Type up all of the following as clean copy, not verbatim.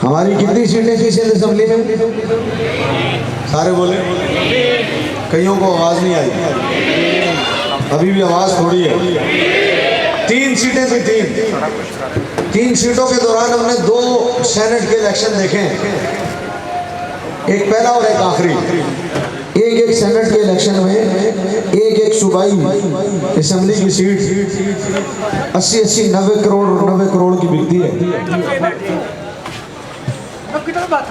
हमारी कितनी सीटें थी सिंध असेंबली में? सारे बोले, कईयों को आवाज नहीं आई, अभी भी आवाज थोड़ी है। 3 सीटें थी, 3 सीटों के दौरान हमने 2 सेनेट के इलेक्शन देखे, एक पहला और एक आखिरी। एक सेनेट के इलेक्शन में एक सूबाई असेंबली की सीट 80-80, 90 करोड़ की बिकती है।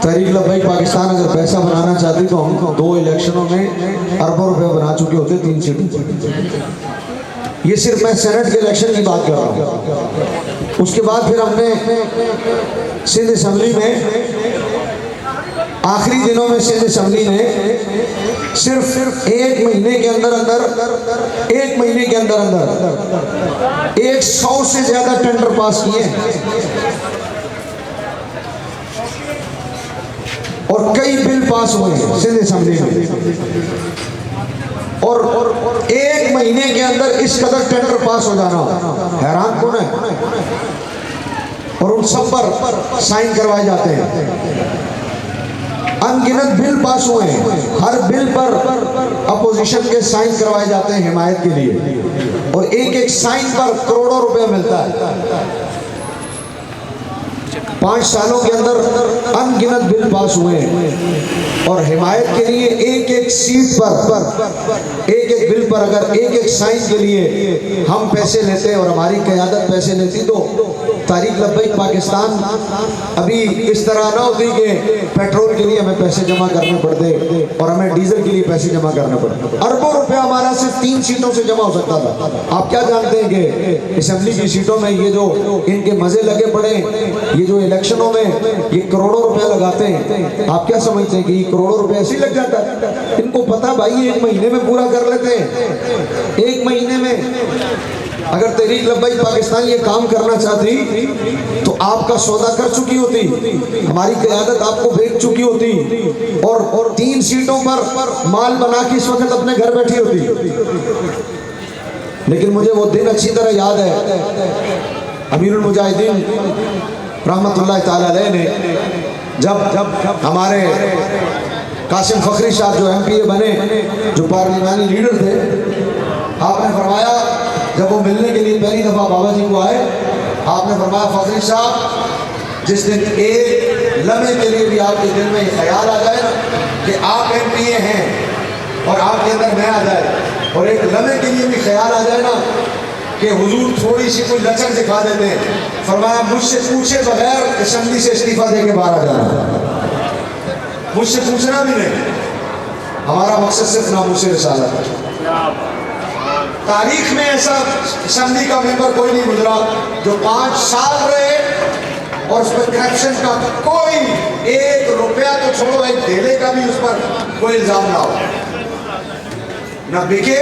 तहरीक लब्बैक पाकिस्तान अगर पैसा बनाना चाहती तो हम 2 इलेक्शनों में अरबों रुपए बना चुके होते 3 सीटों। ये सिर्फ मैं सेनेट के इलेक्शन की बात कर रहा हूँ। उसके बाद फिर हमने सिंध असेंबली में आखिरी दिनों में सिंध असेंबली ने सिर्फ 1 महीने के अंदर 100 से ज्यादा टेंडर पास किए और कई बिल पास हुए सिंध असेंबली में। और 1 महीने के अंदर इस कदर टेंडर पास हो जाना हैरान कौन है? और उन सब पर साइन करवाए जाते हैं। अनगिनत बिल पास हुए हैं, हर बिल पर अपोजिशन के साइन करवाए जाते हैं हिमायत के लिए, और एक साइन पर करोड़ों रुपया मिलता है। 5 सालों के अंदर अनगिनत बिल पास हुए हैं और हिमायत के लिए एक सीट पर एक बिल पर अगर एक साइन के लिए हम पैसे लेते और हमारी क़यादत पैसे लेती तो तहरीक लब्बैक पाकिस्तान अभी इस तरह ना होती कि पेट्रोल के लिए हमें पैसे जमा करने पड़ते और हमें डीजल के लिए पैसे जमा करने पड़ते। अरबों रुपया हमारा सिर्फ 3 सीटों से जमा हो सकता था। आप क्या जानते हैं कि असेंबली की सीटों में ये जो इनके मजे लगे पड़े, ये जो इलेक्शनों में ये करोड़ों रुपया लगाते हैं, आप क्या समझते हैं कि ये करोड़ों रुपया ऐसे ही लग जाता है? इनको पता भाई 1 महीने में पूरा कर लेते हैं। 1 महीने में अगर तहरीक लब्बैक पाकिस्तान ये काम करना चाहती तो आपका सौदा कर चुकी होती, हमारी क़यादत आपको बेच चुकी होती और 3 सीटों पर माल बना के इस वक्त अपने घर बैठी होती। लेकिन मुझे वो दिन अच्छी तरह याद है, अमीरुल मुजाहिदीन रहमतुल्लाह ताला अलैह ने जब हमारे कासिम फखरी साहब जो MPA बने, जो पार्लिमानी लीडर थे, आपने फरमाया जब वो मिलने के लिए पहली दफ़ा बाबा जी को आए, आपने फरमाया फखरी साहब जिस दिन एक लम्हे के लिए भी आपके दिल में ख्याल आ जाए कि आप MPA हैं और आपके अंदर मैं आ जाए, और एक लम्हे के लिए भी ख्याल आ जाए ना कि हुजूर थोड़ी सी कोई लचक दिखा देते हैं, फरमाया मुझसे पूछे बगैर असेंबली से इस्तीफा दे के बाहर आ जाना, मुझसे पूछना भी नहीं। हमारा मकसद सिर्फ नामूस रिसालत है। तारीख में ऐसा असेंबली का मेंबर कोई नहीं गुजरा जो 5 साल रहे और उस पर करप्शन का कोई 1 रुपया तो छोड़ो, 1 धेले का भी उस पर कोई इल्जाम ना हो, ना बिके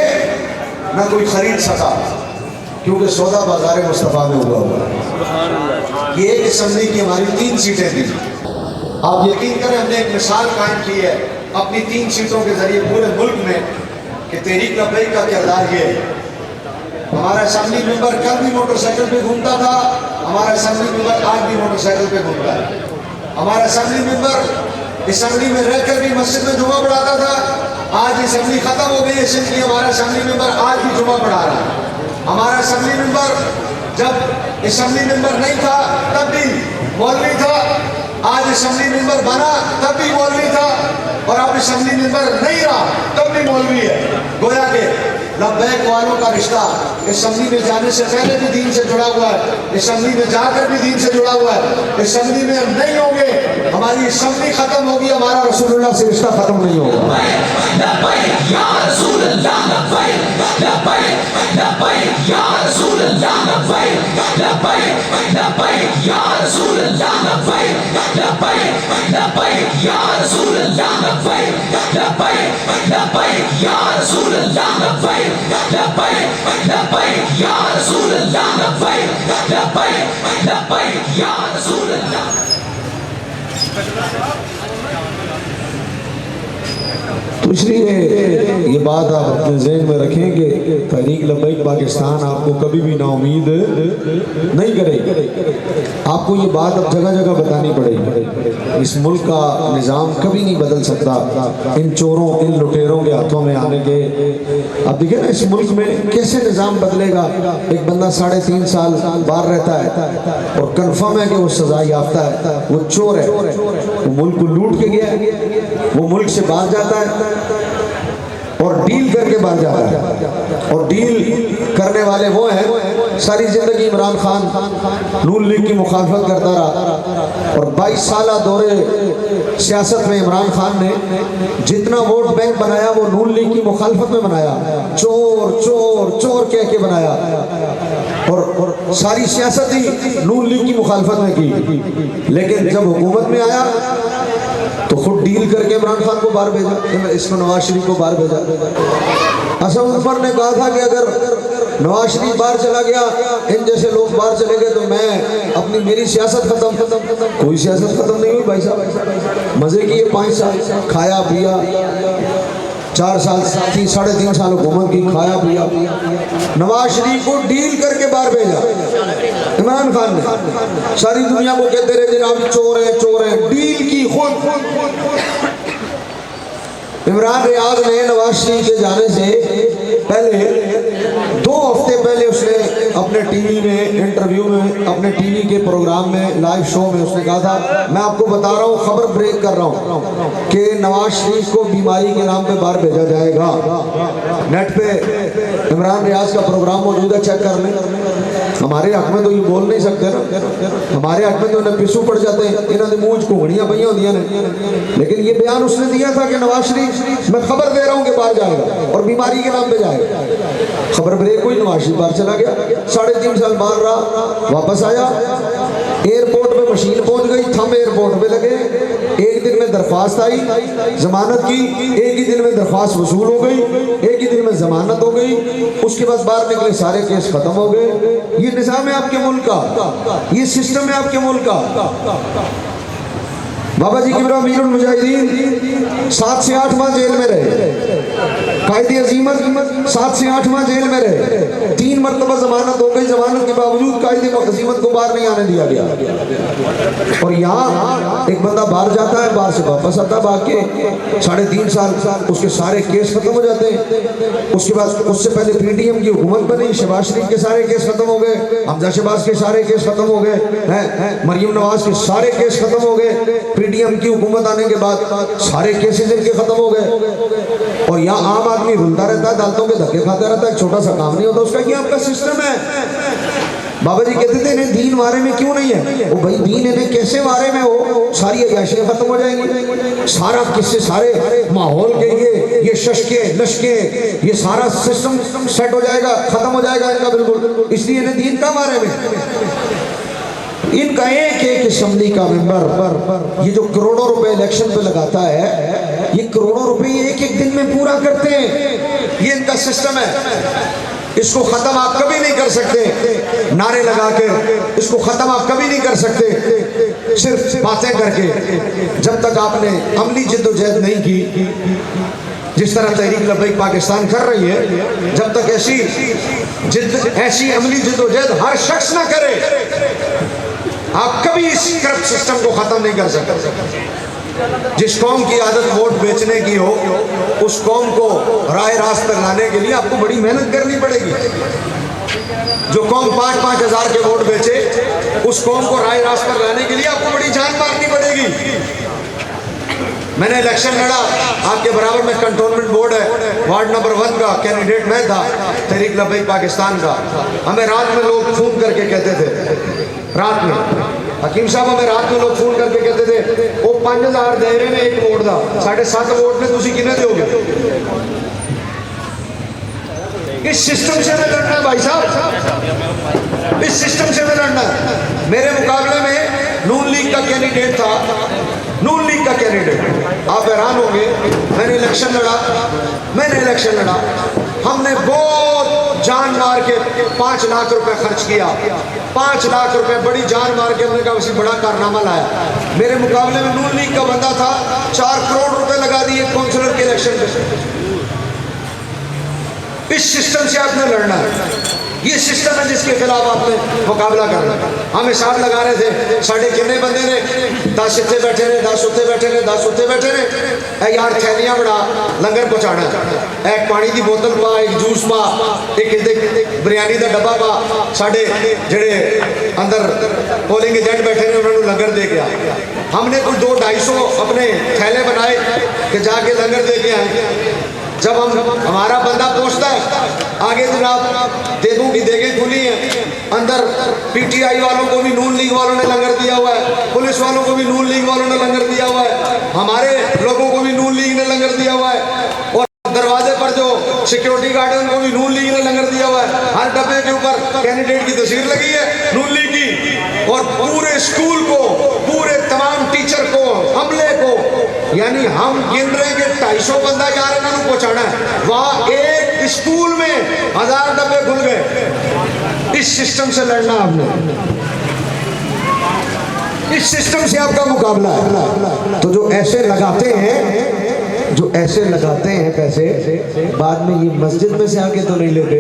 ना कोई खरीद सका, क्योंकि सौदा बाजार मुस्तफा में हुआ हुआ। ये एक असेंबली की हमारी 3 सीटें थी। आप यकीन करें हमने एक मिसाल कायम की है अपनी 3 सीटों के जरिए पूरे मुल्क में कि तहरीक लब्बैक का किरदार ये है। हमारा असेंबली मेंबर कल भी मोटरसाइकिल पे घूमता था, हमारा असेंबली मेंबर आज भी मोटरसाइकिल पे घूमता है। हमारा असेंबली मेंबर असेंबली में रहकर भी मस्जिद में जुमा पढ़ाता था, आज असेंबली खत्म हो गई इसलिए हमारा असेंबली मेंबर आज भी जुमा पढ़ा रहा है। हमारा असेंबली मेंबर जब असेंबली मेंबर नहीं था तब भी मौलवी था, आज असेंबली मेंबर बना तब भी मौलवी था, और अब असेंबली मेंबर नहीं रहा तब भी मौलवी है। गोया के लब्बैक वालों का रिश्ता असेंबली में जाने से पहले भी दीन से जुड़ा हुआ है, असेंबली में जाकर भी दीन से जुड़ा हुआ है। असेंबली में हम नहीं होंगे, हमारी असेंबली खत्म होगी, हमारा रसूलुल्लाह से रिश्ता खत्म नहीं होगा। तो इसलिए ये बात आप अपने जहन में रखें कि तहरीक लब्बैक पाकिस्तान आपको कभी भी नाउमीद नहीं करेगी। आपको ये बात अब जगह जगह बतानी पड़ेगी। इस मुल्क का निज़ाम कभी नहीं बदल सकता इन चोरों, इन लुटेरों के हाथों में आने के। अब देखिए ना इस मुल्क में कैसे निज़ाम बदलेगा। एक बंदा 3.5 साल बाहर रहता है और कन्फर्म है कि वो सजा याफ्ता है, वो चोर है, वो मुल्क को लूट के गया है, वो मुल्क से बाहर जाता है और डील करके बाहर जाता है। और डील करने वाले वो हैं, सारी जिंदगी इमरान खान नून लीग की मुखालफत करता रहा और 22 साल दौरे सियासत में इमरान खान ने जितना वोट बैंक बनाया वो नून लीग की मुखालफत में बनाया। चोर चोर चोर कह के बनाया और सारी सियासत ही नून लीग की मुखालफत में की। लेकिन जब हुकूमत में आया तो खुद डील करके इमरान खान को बाहर भेजा, इसको नवाज शरीफ को बाहर भेजा। असद उमर ने कहा था कि अगर नवाज शरीफ बाहर चला गया, इन जैसे लोग बाहर चले गए तो मैं मेरी सियासत खत्म। कोई सियासत खत्म नहीं हुई भाई साहब। मजे किए 5 साल, खाया पिया, 4 साल 3.5 साल हुकूमत की, खाया पिया। नवाज शरीफ को डील करके बाहर भेजा इमरान खान ने। सारी दुनिया को कहते रहे जनाब चोर है चोर है, डील की खुद। इमरान रियाज ने नवाज शरीफ के जाने से पहले 2 हफ्ते पहले उसने अपने टीवी में इंटरव्यू में, अपने टीवी के प्रोग्राम में, लाइव शो में उसने कहा था, मैं आपको बता रहा हूँ, खबर ब्रेक कर रहा हूँ कि नवाज शरीफ को बीमारी के नाम पे बाहर भेजा जाएगा। नेट पे इमरान रियाज का प्रोग्राम मौजूद है, चेक कर लें। हमारे हक में तो ये बोल नहीं सकते ना, हमारे हक में तो इन्हें पिसू पड़ जाते हैं, इन्होंने मुँह घूंघड़ियाँ पई होंदियां ने। लेकिन ये बयान उसने दिया था कि नवाज शरीफ मैं खबर दे रहा हूं कि बाहर जाएगा और बीमारी के नाम पे जाएगा। खबर ब्रेक हुई, नवाज शरीफ बाहर चला गया, 3.5 साल बाहर रहा, वापस आया। एयरपोर्ट में मशीन पहुंच गई, थम एयरपोर्ट पे लगे। एक दिन में दरख्वास्त आई जमानत की, एक ही दिन में दरख्वास्त वसूल हो गई, एक ही दिन में जमानत हो गई। उसके बाद बाहर निकले, सारे केस खत्म हो गए। ये निजाम है आपके मुल्क का, ये सिस्टम है आपके मुल्क का। बाबा जी किबरा अमीरुल मुजाहिदीन 7 से 8 माह जेल में रहे, कायदे अजीमत 7 से 8 माह जेल में रहे, 3 मरतबा जमानत हो गई, जमानत के बावजूद कायदे अजीमत को बाहर नहीं आने दिया गया। और यहाँ एक बंदा बाहर जाता है, बाहर से वापस आता है भाग के, 3.5 साल उसके सारे केस खत्म हो जाते हैं। उसके बाद उससे पहले पीटीएम की हुकूमत बनी, शहबाज शरीफ के सारे केस खत्म हो गए, हमजा शहबाज के सारे केस खत्म हो गए हैं, मरियम नवाज के सारे केस खत्म हो गए। पीटीएम की हुकूमत आने के बाद सारे केसेस इनके खत्म हो गए। और यहाँ आम आदमी रुलता रहता है, दालतों के धक्के खाता रहता है, छोटा सा काम नहीं होता उसका। ये आपका सिस्टम है। बाबा जी कहते थे इन्हें दीन वारे में क्यों नहीं है? वो भाई दीन इन्हें कैसे वारे में हो, सारी अयाशियां खत्म हो जाएंगी, सारा किससे सारे माहौल के ये शशके लशके ये सारा सिस्टम सेट हो जाएगा, खत्म हो जाएगा इनका बिल्कुल। इसलिए इन्हें दीन का वारे में। इनका एक असेंबली का मेंबर ये जो करोड़ों रुपए इलेक्शन पे लगाता है, ये करोड़ों रुपए एक दिन में पूरा करते हैं। ये इनका सिस्टम है। इसको खत्म आप कभी नहीं कर सकते नारे लगा के, इसको खत्म आप कभी नहीं कर सकते सिर्फ बातें करके। जब तक आपने अमली जिद्दोजहद नहीं की, जिस तरह तहरीक लब्बैक पाकिस्तान कर रही है, जब तक ऐसी अमली जिद्दोजहद हर शख्स ना करे, आप कभी इस करप्ट सिस्टम को खत्म नहीं कर सकते। जिस कौम की आदत वोट बेचने की हो, उस कौम को राह रास्त पर लाने के लिए आपको बड़ी मेहनत करनी पड़ेगी। जो कौम 5-5 हज़ार के वोट बेचे, उस कौम को राह रास्त पर लाने के लिए आपको बड़ी जान मारनी पड़ेगी। मैंने इलेक्शन लड़ा, आपके बराबर में कंटोनमेंट बोर्ड है, वार्ड नंबर 1 का कैंडिडेट मैं था तहरीक लब्बैक पाकिस्तान का। हमें रात में लोग फोन करके कहते थे, रात में हकीम साहब हमें रात में लोग फोन करके कहते थे वो 5000 दे रहे ने 1 वोट का, 7.5 वोट में तुसी कितने दोगे? इस सिस्टम से मैं लड़ना है भाई साहब, इस सिस्टम से मैं लड़ना है। मेरे मुकाबले में नून लीग का कैंडिडेट था, नून लीग का कैंडिडेट। आप हैरान होंगे, मैंने इलेक्शन लड़ा, हमने बहुत जान मार के 5 लाख रुपए खर्च किया, 5 लाख रुपए बड़ी जान मार के हमने कहा उसी बड़ा कारनामा लाया। मेरे मुकाबले में नून लीग का बंदा था, 4 करोड़ रुपए लगा दिए काउंसलर के इलेक्शन पे। इस सिस्टम से आपने लड़ना है, ये सिस्टम है जिसके खिलाफ आपने मुकाबला करना है। हम हिसाब लगा रहे थे, साढ़े कितने बंदे ने, 10 इतने बैठे ने, 10 उत्ते बैठे ने, 10 उत्ते बैठे ने। यार थैलियां बड़ा लंगर पहुंचाना, एक पानी की बोतल पा, एक जूस पा, एक बिरयानी का डब्बा पा, साढ़े जेड़े अंदर पोलिंग एजेंट बैठे ने उन्होंने लंगर दे के आए। हमने कुछ 200-250 अपने थैले बनाए कि जाके लंगर दे के आए। जब हमारा बंदा पहुंचता है आगे, जनाब देगों की देगें खुली हैं, अंदर पीटीआई वालों को भी नून लीग वालों ने लंगर दिया हुआ है, पुलिस वालों को भी नून लीग वालों ने लंगर दिया हुआ है, हमारे लोगों को भी नून लीग ने लंगर दिया हुआ है, और दरवाजे पर जो सिक्योरिटी गार्ड है उनको भी नून लीग ने लंगर दिया हुआ है। हर डब्बे के ऊपर कैंडिडेट की तस्वीर लगी है नून लीग की, और पूरे स्कूल को, पूरे तमाम टीचर को, हमले को, यानी हम गिन रहे हैं कि 250 बंदा जा रहे हैं पहुंचाना है, वहां एक स्कूल में 1000 डब्बे खुल गए। इस सिस्टम से लड़ना आपने, इस सिस्टम से आपका मुकाबला है। तो जो ऐसे लगाते हैं, जो ऐसे लगाते हैं पैसे, बाद में ये मस्जिद में से आके तो नहीं लेते।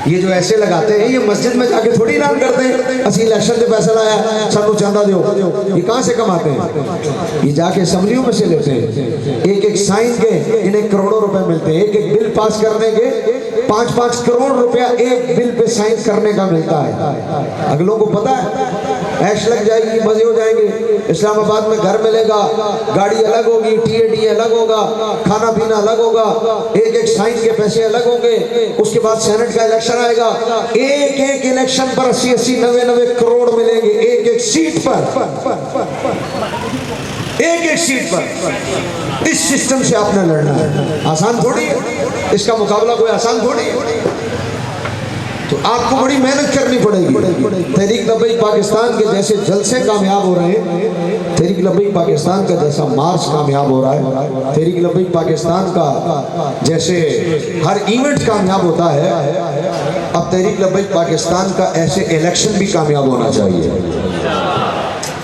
ये जो ऐसे लगाते हैं ये मस्जिद में जाके थोड़ी ऐलान करते हैं असि इलेक्शन से पैसा लाया सानू चंदा दो। ये कहाँ से कमाते हैं? ये जाके असम्बलियों में से लेते हैं। एक एक साइन के इन्हें करोड़ों रुपए मिलते हैं। एक एक बिल पास करने के 5-5 करोड़ रुपया एक बिल पे साइन करने का मिलता है। अगलों को पता है ऐश लग जाएगी, मजे हो जाएंगे। इस्लामाबाद में घर मिलेगा, गाड़ी अलग होगी, टीएडी अलग होगा, खाना पीना अलग होगा, एक एक साइन के पैसे अलग होंगे। उसके बाद सेनेट का इलेक्शन आएगा, एक एक इलेक्शन पर 80-80, 90-90 करोड़ मिलेंगे एक एक सीट पर, एक एक सीट पर। इस सिस्टम से आपने लड़ना है। आसान थोड़ी है, इसका मुकाबला कोई आसान थोड़ी है। तो आपको बड़ी मेहनत करनी पड़ेगी। तहरीक लब्बैक पाकिस्तान के जैसे जलसे कामयाब हो रहे हैं, तहरीक लब्बैक पाकिस्तान का जैसा मार्च कामयाब हो रहा है, तहरीक लब्बैक पाकिस्तान का जैसे हर इवेंट कामयाब होता है, अब तहरीक लब्बैक पाकिस्तान का ऐसे इलेक्शन भी कामयाब होना चाहिए।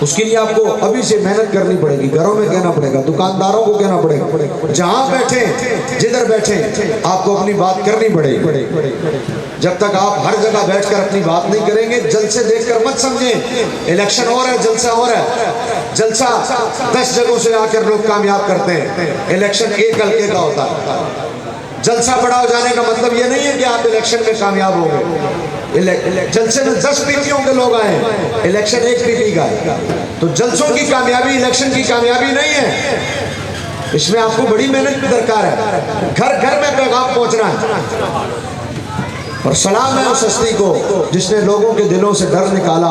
उसके लिए आपको अभी से मेहनत करनी पड़ेगी। घरों में कहना पड़ेगा, दुकानदारों को कहना पड़ेगा, जहां बैठे जिधर बैठे आपको अपनी बात करनी पड़ेगी। जब तक आप हर जगह बैठकर अपनी बात नहीं करेंगे, जलसे देखकर मत समझें इलेक्शन और है, जलसा और है। जलसा 10 जगहों से आकर लोग कामयाब करते हैं, इलेक्शन एक हल्के का होता है। जलसा बड़ा हो जाने का मतलब ये नहीं है कि आप इलेक्शन में कामयाब हो गए। जलसे में 10 पीपीओं के लोग आए, इलेक्शन 1 पीपी का है। तो जलसों की कामयाबी इलेक्शन की कामयाबी नहीं है, इसमें आपको बड़ी मेहनत की दरकार है। घर घर में पैगाम पहुंचना है। और सलाम है उस हस्ती को जिसने लोगों के दिलों से डर निकाला।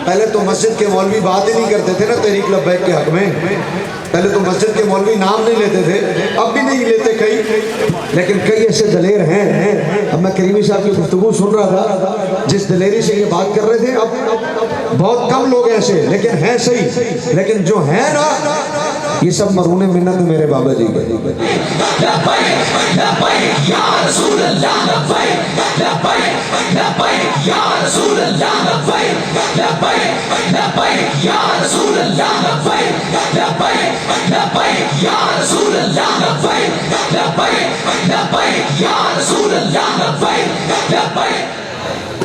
पहले तो मस्जिद के मौलवी बात ही नहीं करते थे ना तहरीक लब्बैक के हक में। पहले तो मस्जिद के मौलवी नाम नहीं लेते थे, अब भी नहीं लेते कई, लेकिन कई ऐसे दलेर हैं। अब मैं करीमी साहब की गुफ्तगू सुन रहा था, जिस दलेरी से ये बात कर रहे थे, अब बहुत कम लोग ऐसे, लेकिन हैं सही। लेकिन जो है ना, ये सब मरूने मिन्नत मेरे बाबा जी के।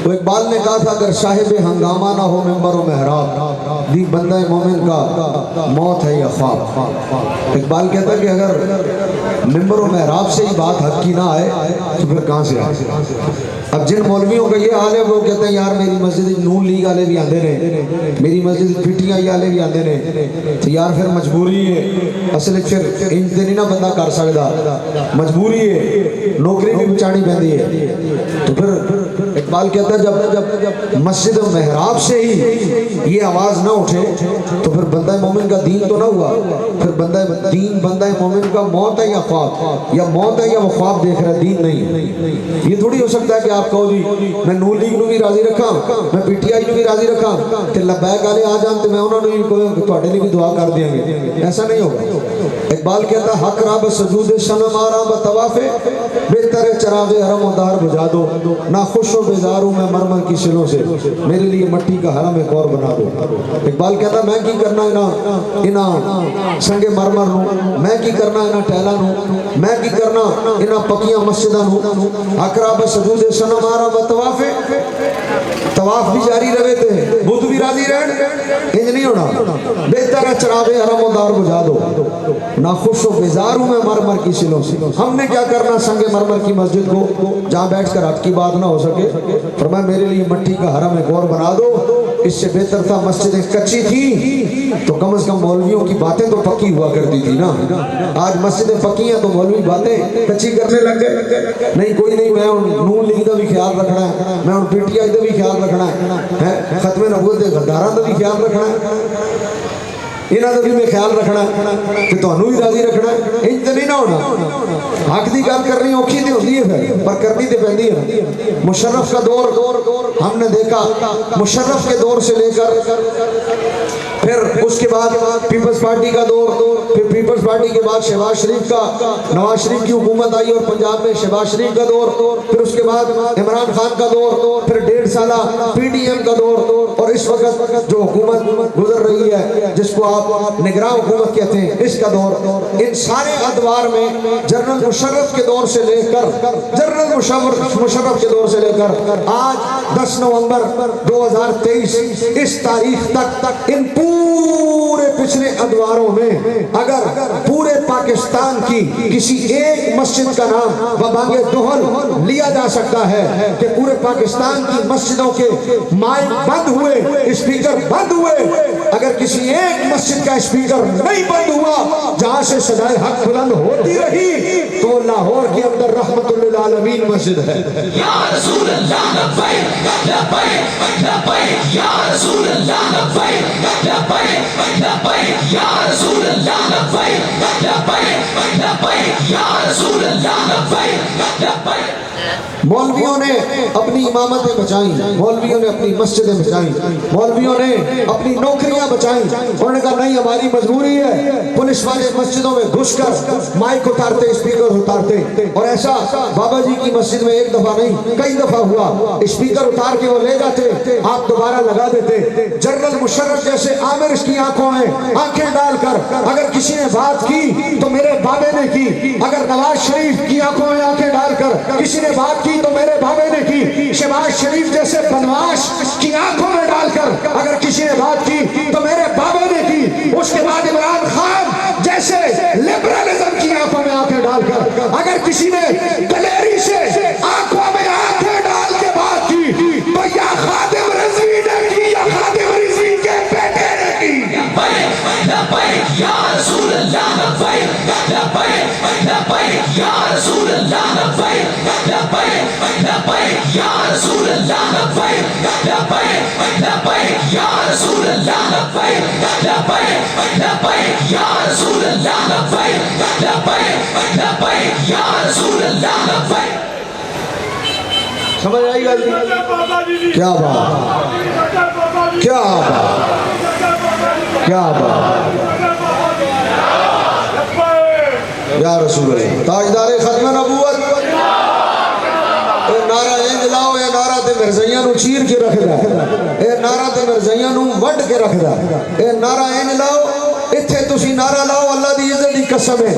वो इकबाल ने कहा था, अगर साहिब हंगामा ना हो मिंबर व मेहराब, दी बंदा मोमिन का मौत है या ख्वाब। इकबाल कहता कि अगर मिंबर व मेहराब से ही बात हक की ना आए तो फिर कहाँ से आए। अब जिन मौलवियों का ये हाल है, वो कहते हैं यार मेरी मस्जिद नून लीग वाले भी आते रहे, मेरी मस्जिद पीटीआई वाले भी आते रहे, तो यार फिर मजबूरी है। असल फिर इंज नहीं ना बंदा कर सकता, मजबूरी है, नौकरी भी बचानी पैंदी है। तो फिर इकबाल कहता है जब मस्जिद महराब से ही ये आवाज ना उठे तो फिर बंदा मोमिन का दीन तो ना हुआ, फिर बंदा मोमिन का मौत है या ख्वाब, या मौत है या वो ख्वाब देख रहा है, दीन नहीं। ये थोड़ी हो सकता है कि आप कहो जी मैं नून लीग नू भी राजी रखा, मैं पीटीआई नू भी राजी रखा, तो लब्बैक वाले आ जान तो मैं उन्होंने भी तुहाडे लिए भी दुआ कर देंगे, ऐसा नहीं होगा। इकबाल कहता हक रब सजूद शनम आरा बतवाफे बेहतर चरागे हरम उदार बुझा दो, ना खुश हो बेजार हूँ मैं मरमर की शिलों से, मेरे लिए मट्टी का हरम एक और बना दो। इकबाल कहता मैं की करना इना संगे मरमर नू, मैं की करना इना टहला नू, मैं की करना इना पक्कियां मस्जिदां नू। हक रब सजूद शनम आरा बतवाफे, तवाफ भी जारी रहे थे, बुद्ध भी राजी रहन, इंज नहीं होना। बेहतर है चरागे हरम उदार बुझा दो, ना खुश हो बेजार हूँ मैं मरमर की शिलों से। हमने क्या करना संगे मरमर की मस्जिद को जहाँ बैठकर हक की बात ना हो सके, फरमाया मेरे लिए मट्टी का हरम एक और बना दो। इससे बेहतर था मस्जिदें कच्ची थी तो कम से कम मौलवियों की बातें तो पक्की हुआ करती थी ना। आज मस्जिदें पक्की हैं तो मौलवी बातें कच्ची करने लग गए। नहीं कोई नहीं, मैं नून लीग का भी ख्याल रखना है, मैं पीटीआई का भी ख्याल रखना है, खत्मे नबूवत के गद्दारां का भी ख्याल रखना है, इन्हों का भी मैं ख्याल रखना कि तुहानू भी राजी रखना। इंज तो नहीं ना होना। हक की गल करनी औखी तो होती है फिर, पर करनी तो पैंदी है। मुशर्रफ का दौर हमने देखा, मुशर्रफ के दौर से लेकर फिर उसके बाद पीपल्स पार्टी का दौर, फिर पीपल्स पार्टी के बाद शहबाज शरीफ का, नवाज शरीफ की हुकूमत आई और पंजाब में शहबाज शरीफ का दौर, फिर उसके बाद इमरान खान का दौर, फिर 1.5 साल पीडीएम का दौर, और इस वक्त जो हुकूमत गुजर रही है जिसको आप निगरान हुकूमत कहते हैं, इसका दौर। इन सारे अदवार में जनरल मुशर्रफ के दौर से लेकर मुशर्रफ के दौर से लेकर आज 10 नवंबर 2023 इस तारीख तक इन पूरे पिछले अदवारों में अगर पूरे पाकिस्तान की किसी एक मस्जिद का नाम बबांगे दोहल लिया जा सकता है कि पूरे पाकिस्तान की मस्जिदों के माइक बंद हुए, स्पीकर बंद हुए, अगर किसी एक मस्जिद का स्पीकर नहीं बंद हुआ जहां से सदाए हक बुलंद होती रही, तो लाहौर के अंदर रहमतुल्लिल आलमीन मस्जिद है। या रसूल अल्लाह लब्बैक लब्बैक लब्बैक या रसूल अल्लाह लब्बैक लब्बैक लब्बैक या रसूल अल्लाह लब्बैक लब्बैक लब्बैक या रसूल अल्लाह लब्बैक लब्बैक। मौलवियों ने अपनी इमामतें बचाई, मौलवियों ने अपनी मस्जिदें बचाई, मौलवियों ने अपनी नौकरियां बचाई। उन्होंने कहा नहीं हमारी मजबूरी है, पुलिस वाले मस्जिदों में घुसकर माइक उतारते, स्पीकर उतारते, और ऐसा बाबा जी की मस्जिद में एक दफा नहीं कई दफा हुआ, स्पीकर उतार के वो ले जाते, आप दोबारा लगा देते। जनरल मुशर्रफ जैसे आमिर की आंखों में आंखें डालकर अगर किसी ने बात की तो मेरे बाबे ने की, अगर नवाज शरीफ की आंखों में आंखें डालकर किसी ने बात की तो मेरे बाबे ने की, शहबाज शरीफ जैसे बदमाश की आंखों में डालकर अगर किसी ने बात की तो मेरे बाबे ने की, उसके बाद इमरान खान जैसे लिबरलिज्म की आंखों में आंखें डालकर अगर किसी ने दलेरी से आंखों में आंखें डाल के बात की तो या खादिम रिजवी ने की या खादिम रिजवी के बेटे ने की। या रसूल अल्लाह लब्बैक लब्बैक लब्बैक या रसूल अल्लाह लब्बैक लब्बैक लब्बैक या रसूल अल्लाह लब्बैक लब्बैक लब्बैक या रसूल अल्लाह लब्बैक लब्बैक लब्बैक या रसूल अल्लाह लब्बैक लब्बैक लब्बैक या रसूल अल्लाह लब्बैक। समझ आई गल? क्या बात, क्या बात, क्या बात। या रसूल अल्लाह ताजदारे खत्म नबूवत, नारा इंज लाओ, ये नारा ते मिर्जाइयां नू चीर के रखदा, ये नारा ते मिर्जाइयां नू वड के रखदा, ये नारा इंज लाओ, इत्थे तुसी नारा लाओ अल्लाह दी इज्जत दी कसम है।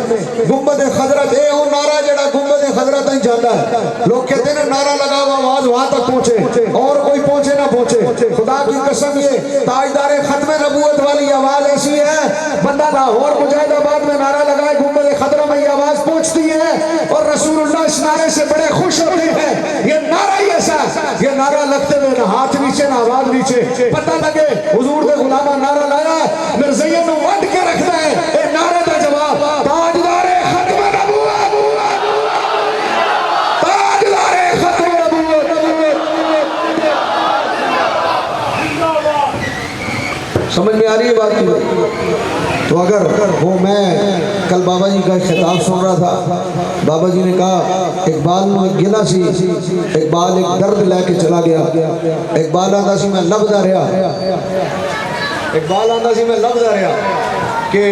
गुंबद खजरत ए ओ नारा जेड़ा गुंबद खजरत तक जाता है, लोग कहते हैं नारा लगाओ आवाज वहां तक पहुंचे और कोई पहुंचे ना पहुंचे। खुदा की कसम ये ताजदारे खत्म नबूवत वाली आवाज ऐसी है, बंदा लाहौर मुजाहिदाबाद में नारा लगाए गुंबद खजरा में ये आवाज पहुंचती है और रसूलुल्लाह इस नारे से बड़े खुश होते हैं। ये नारा ही ऐसा, ये नारा लगते हुए ना हाथ नीचे ना आवाज नीचे, पता लगे हुजूर दे गुलामा नारा लाया मिर्ज़ैयन नू वड के रखता है। ए नारे का जवाब ताजदारे खत्म नबूवत, ताजदारे खत्म नबूवत, समझ में आ रही है बात की? तो अगर वो मैं कल बाबा जी का खिताब सुन रहा था, बाबा जी ने कहा इकबाल में गिला सी, इकबाल एक दर्द लेके चला गया। इकबाल आंदा सी मैं लभदा रहा, इकबाल आंदा सी मैं लभदा रहा कि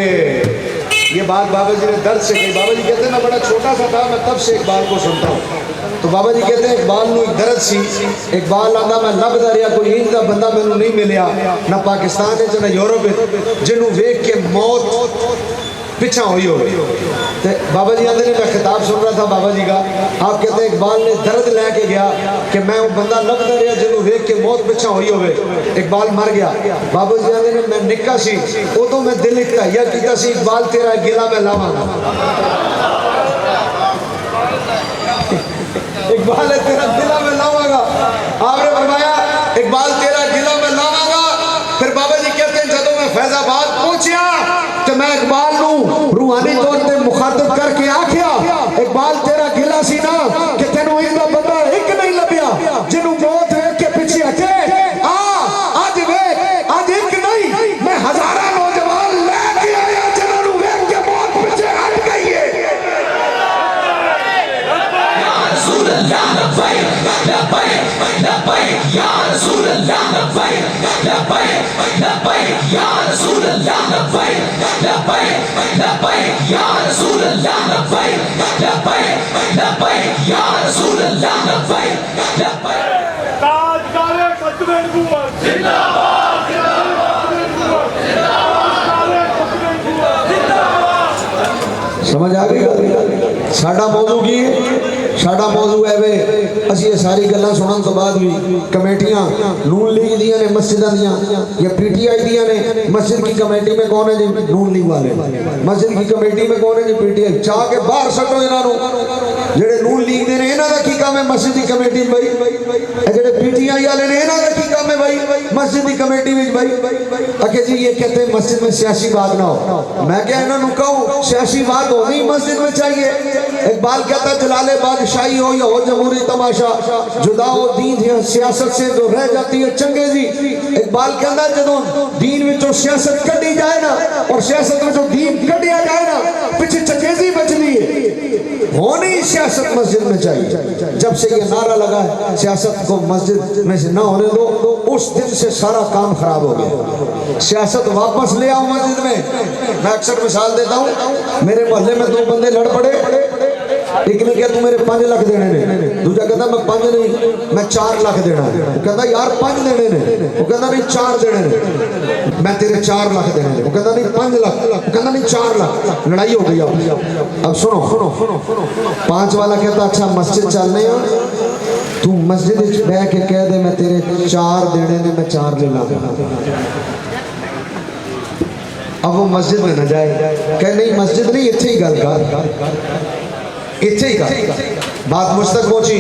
ये बात बाबा जी ने दर्द से कही। बाबा जी कहते हैं मैं बड़ा छोटा सा था, मैं तब से इकबाल को सुनता हूँ। तो बाबा जी कहते हैं इकबाल नूं एक दर्द सी, इकबाल आंदा मैं लभदा रहा कोई इंज दा बंदा मैनू नहीं मिलिया ना पाकिस्तान च ना यूरोप जिन्हों वेख के मौत पिछा हुई हो। तो बाबा जी आंदे ने मैं खिताब सुन रहा था बाबा जी का, आप कहते हैं इकबाल ने दर्द लैके गया कि मैं वो बंदा लभदा रहा जिन्हों वेख के मौत पिछा हुई हो, इकबाल मर गया। बाबा जी आंदे ने मैं निक्का सी उदों मैं दिल एक तहिया कीता सी इकबाल तेरा गिला मैं लावांगा, इकबाल तेरा गिला मैं लावांगा। आपने फरमाया इकबाल तेरा गिला मैं लावांगा। फिर बाबा जी कहते हैं जब मैं फैजाबाद पहुंचा तो मैं इकबाल नूं रूहानी तौर पे मुखातब करके आख्या इकबाल तेरा गिला सी ना कि तेनों इंदा बंदा एक नहीं लभ्या जिन्हों मौत वेख के पीछे हटे। आज वेख आज एक नहीं मैं हजारा नौजवान लेके आया जिन्होंने वेख के मौत पीछे हट गई है। समझ आ गई? साडा मौजू की है, साडा मौजू है वे असी ये सारी गल्लां सुनन तो बाद भी कमेटियां नून लीग दियां ने मस्जिदां दियां या पीटीआई दियां ने, मस्जिद की कमेटी में कौन है जी? नून लीग वाले। मस्जिद की कमेटी में कौन है जी? पीटीआई। चाह के बाहर सटो इन्हां नूं जेड़े नून लीग दे ने, इन्हां दा की काम है मस्जिद की कमेटी में भाई? जेड़े पीटीआई वाले ने इन्हां दा की काम है भाई मस्जिद की कमेटी में भाई? अके जी ये कहते हैं मस्जिद में सियासी बात ना हो। मैं क्या इन्हां नूं कहूं सियासी बात होनी मस्जिद में चाहिए। इकबाल कहता जलाले बादशाही हो या हो जमहूरी तमाशा, जुदा हो दीन सियासत से जो रह जाती है चंगे जी। इकबाल कहता जदों दीन विचों सियासत कढ़ी जाए ना और सियासत विचों दीन कढ़िया जाए ना पीछे चंगेजी बचती है। होनी सियासत मस्जिद में चाहिए। जब से ये नारा लगा है सियासत को मस्जिद में से ना होने दो, उस दिन से सारा काम खराब हो गया। सियासत वापस ले आओ मस्जिद में। मैं अक्सर मिसाल देता हूँ, मेरे मोहल्ले में दो बंदे लड़ पड़े, एक ने कहा तू मेरे 5 लाख देने ने, दूसरा कहता मैं 5 नहीं मैं 4 लाख देना है। वो कहता यार 5 देने ने, वो कहता नहीं 4 देने ने, मैं तेरे 4 लाख देने ने। वो कहता नहीं 5 लाख, वो कहता नहीं 4 लाख। लड़ाई हो गई। अब सुनो 5 वाला कहता अच्छा मस्जिद चलने तू मस्जिद बह के कह दे मैं तेरे 4 देने ने, मैं 4 ले ला। अब वो मस्जिद में न जाए, कह नहीं मस्जिद नहीं इत्थे ही गल कर, इत्थे ही कर। बात मुझ तक पहुंची,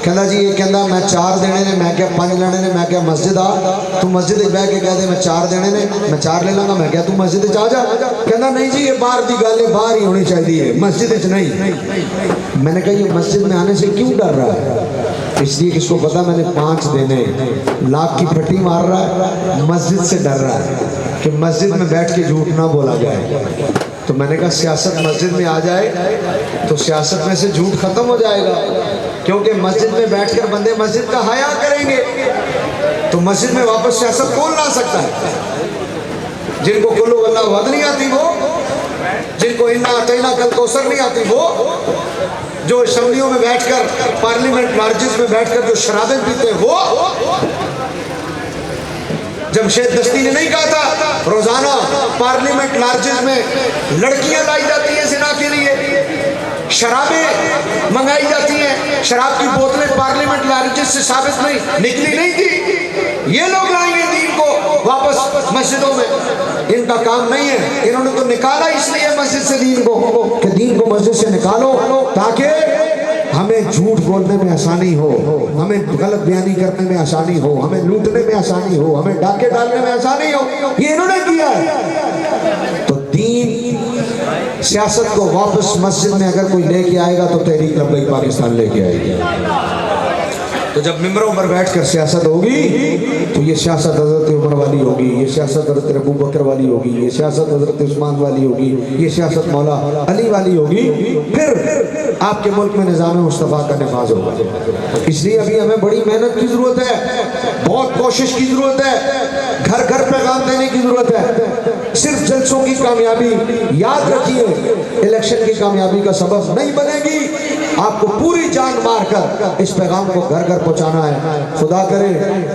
कहना जी ये कहना मैं 4 देने ने, मैं क्या 5 लेने ने। मैं क्या मस्जिद आ तू मस्जिद बह के कह दे मैं 4 देने ने, मैं 4 ले लांगा। मैं क्या तू मस्जिद आ जा। कहना नहीं जी ये बाहर की गल है, बाहर ही होनी चाहिए मस्जिद नहीं। मैंने कहा ये मस्जिद में आने से क्यों डर रहा है? इसलिए कि इसको पता मैंने 5 देने, लाख की पट्टी मार रहा है, मस्जिद से डर रहा है कि मस्जिद में बैठ के झूठ ना बोला जाए। तो मैंने कहा सियासत मस्जिद में आ जाए तो सियासत में से झूठ खत्म हो जाएगा, क्योंकि मस्जिद में बैठकर बंदे मस्जिद का हया करेंगे तो मस्जिद में वापस सियासत कौन ला सकता है? जिनको कुल्लू वल्लाह वद नहीं आती वो, जिनको इन्ना अतैना कल कौसर नहीं आती वो, जो असेंबलियों में बैठकर पार्लियामेंट मार्जिस में बैठकर जो शराबें पीते हैं वो। जमशेद दस्ती ने नहीं कहा था रोजाना पार्लियामेंट लार्जेस में लड़कियां लाई जाती हैं जिना के लिए, शराबें मंगाई जाती हैं, शराब की बोतलें पार्लियामेंट लार्जेस से साबित नहीं निकली नहीं थी। ये लोग लाएंगे दीन को वापस मस्जिदों में। इनका काम नहीं है, इन्होंने तो निकाला इसलिए मस्जिद से दीन को कि दीन को मस्जिद से निकालो ताकि हमें झूठ बोलने में आसानी हो, हमें गलत बयानी करने में आसानी हो, हमें लूटने में आसानी हो, हमें डाके डालने में आसानी हो। ये इन्होंने किया है। तो दीन सियासत को वापस मस्जिद में अगर कोई लेके आएगा तो तहरीक लब्बैक पाकिस्तान लेके आएगी। तो जब मिंबरों पर बैठकर सियासत होगी तो ये सियासत हजरत उमर वाली होगी, ये सियासत हजरत अबू बकर वाली होगी, ये सियासत हजरत उस्मान वाली होगी, ये सियासत मौला अली वाली होगी। फिर आपके मुल्क में निज़ाम मुस्तफ़ा का नफाज होगा। इसलिए अभी हमें बड़ी मेहनत की ज़रूरत है, बहुत कोशिश की ज़रूरत है, घर घर पैगाम देने की ज़रूरत है। सिर्फ जलसों की कामयाबी, याद रखिए, इलेक्शन की कामयाबी का सबब नहीं बनेगी। आपको पूरी जान मारकर इस पैगाम को घर घर पहुंचाना है। खुदा करे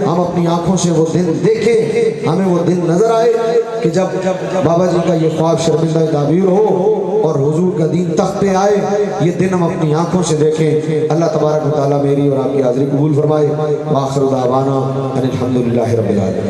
हम अपनी आंखों से वो दिन देखें, हमें वो दिन नजर आए कि जब बाबा जी का ये ख्वाब शर्मिंदा ताबीर हो और हुजूर का दीन तख्त पे आए। ये दिन हम अपनी आंखों से देखें। अल्लाह तबारक व तआला मेरी और आपकी हाज़िरी कबूल फरमाए। व आखिर दावाना अनिल हम्दुलिल्लाहि रब्बिल आलमीन।